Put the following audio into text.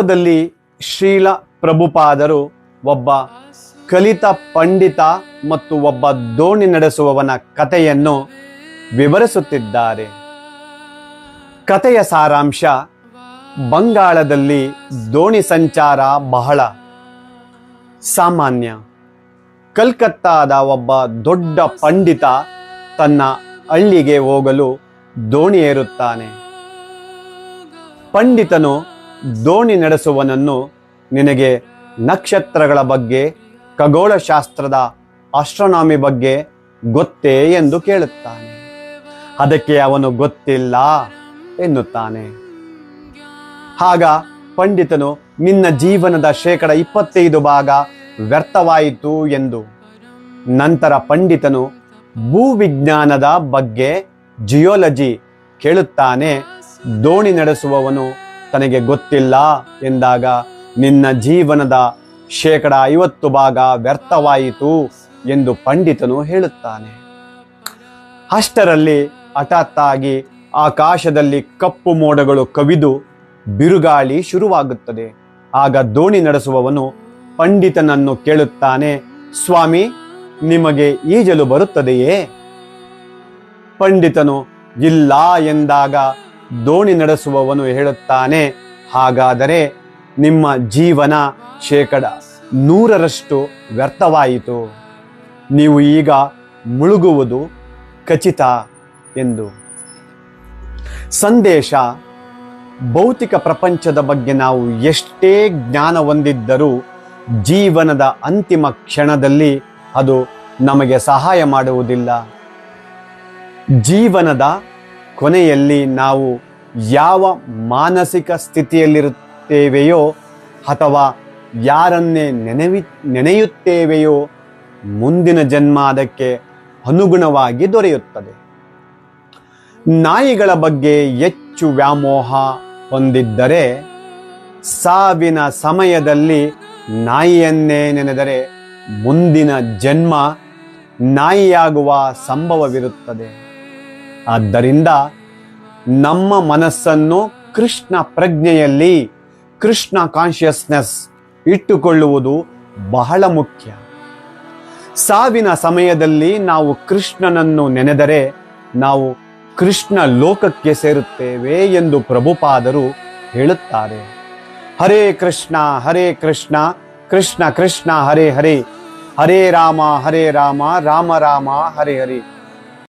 ವಿಡಿಯೋದಲ್ಲಿ ಶ್ರೀಲ ಪ್ರಭುಪಾದರು ಒಬ್ಬ ಕಲಿತ ಪಂಡಿತ ಮತ್ತು ಒಬ್ಬ ದೋಣಿ ನಡೆಸುವವನ ಕಥೆಯನ್ನು ವಿವರಿಸುತ್ತಿದ್ದಾರೆ. ಕಥೆಯ ಸಾರಾಂಶ: ಬಂಗಾಳದಲ್ಲಿ ದೋಣಿ ಸಂಚಾರ ಬಹಳ ಸಾಮಾನ್ಯ. ಕಲ್ಕತ್ತಾದ ಒಬ್ಬ ದೊಡ್ಡ ಪಂಡಿತ ತನ್ನ ಹಳ್ಳಿಗೆ ಹೋಗಲು ದೋಣಿ ಏರುತ್ತಾನೆ. ಪಂಡಿತನು ದೋಣಿ ನಡೆಸುವನನ್ನು, ನಿನಗೆ ನಕ್ಷತ್ರಗಳ ಬಗ್ಗೆ, ಖಗೋಳಶಾಸ್ತ್ರದ ಆಸ್ಟ್ರೋನಾಮಿ ಬಗ್ಗೆ ಗೊತ್ತೇ ಎಂದು ಕೇಳುತ್ತಾನೆ. ಅದಕ್ಕೆ ಅವನು ಗೊತ್ತಿಲ್ಲ ಎನ್ನುತ್ತಾನೆ. ಆಗ ಪಂಡಿತನು, ನಿನ್ನ ಜೀವನದ 25% ಭಾಗ ವ್ಯರ್ಥವಾಯಿತು ಎಂದು. ನಂತರ ಪಂಡಿತನು ಭೂವಿಜ್ಞಾನದ ಬಗ್ಗೆ, ಜಿಯೋಲಜಿ ಕೇಳುತ್ತಾನೆ. ದೋಣಿ ನಡೆಸುವವನು ತನಗೆ ಗೊತ್ತಿಲ್ಲ ಎಂದಾಗ, ನಿನ್ನ ಜೀವನದ 50% ಭಾಗ ವ್ಯರ್ಥವಾಯಿತು ಎಂದು ಪಂಡಿತನು ಹೇಳುತ್ತಾನೆ. ಅಷ್ಟರಲ್ಲಿ ಹಠಾತ್ತಾಗಿ ಆಕಾಶದಲ್ಲಿ ಕಪ್ಪು ಮೋಡಗಳು ಕವಿದು ಬಿರುಗಾಳಿ ಶುರುವಾಗುತ್ತದೆ. ಆಗ ದೋಣಿ ನಡೆಸುವವನು ಪಂಡಿತನನ್ನು ಕೇಳುತ್ತಾನೆ, ಸ್ವಾಮಿ, ನಿಮಗೆ ಈಜಲು ಬರುತ್ತದೆಯೇ? ಪಂಡಿತನು ಇಲ್ಲ ಎಂದಾಗ ದೋಣಿ ನಡೆಸುವವನು ಹೇಳುತ್ತಾನೆ, ಹಾಗಾದರೆ ನಿಮ್ಮ ಜೀವನ 100% ವ್ಯರ್ಥವಾಯಿತು. ನೀವು ಈಗ ಮುಳುಗುವುದು ಖಚಿತ ಎಂದು. ಸಂದೇಶ: ಭೌತಿಕ ಪ್ರಪಂಚದ ಬಗ್ಗೆ ನಾವು ಎಷ್ಟೇ ಜ್ಞಾನ ಹೊಂದಿದ್ದರೂ ಜೀವನದ ಅಂತಿಮ ಕ್ಷಣದಲ್ಲಿ ಅದು ನಮಗೆ ಸಹಾಯ ಮಾಡುವುದಿಲ್ಲ. ಜೀವನದ ಕೊನೆಯಲ್ಲಿ ನಾವು ಯಾವ ಮಾನಸಿಕ ಸ್ಥಿತಿಯಲ್ಲಿರುತ್ತೇವೆಯೋ ಅಥವಾ ಯಾರನ್ನೇ ನೆನೆಯುತ್ತೇವೆಯೋ ಮುಂದಿನ ಜನ್ಮ ಅದಕ್ಕೆ ಅನುಗುಣವಾಗಿ ದೊರೆಯುತ್ತದೆ. ನಾಯಿಗಳ ಬಗ್ಗೆ ಹೆಚ್ಚು ವ್ಯಾಮೋಹ ಹೊಂದಿದ್ದರೆ ಸಾವಿನ ಸಮಯದಲ್ಲಿ ನಾಯಿಯನ್ನೇ ನೆನೆದರೆ ಮುಂದಿನ ಜನ್ಮ ನಾಯಿಯಾಗುವ ಸಂಭವವಿರುತ್ತದೆ. ಆದ್ದರಿಂದ ನಮ್ಮ ಮನಸ್ಸನ್ನು ಕೃಷ್ಣ ಪ್ರಜ್ಞೆಯಲ್ಲಿ, ಕೃಷ್ಣ ಕಾನ್ಷಿಯಸ್ನೆಸ್ ಇಟ್ಟುಕೊಳ್ಳುವುದು ಬಹಳ ಮುಖ್ಯ. ಸಾವಿನ ಸಮಯದಲ್ಲಿ ನಾವು ಕೃಷ್ಣನನ್ನು ನೆನೆದರೆ ನಾವು ಕೃಷ್ಣ ಲೋಕಕ್ಕೆ ಸೇರುತ್ತೇವೆ ಎಂದು ಪ್ರಭುಪಾದರು ಹೇಳುತ್ತಾರೆ. ಹರೇ ಕೃಷ್ಣ ಕೃಷ್ಣ ಕೃಷ್ಣ ಹರೇ ಹರೇ, ಹರೇ ರಾಮ ರಾಮ ರಾಮ ಹರೇ ಹರೇ.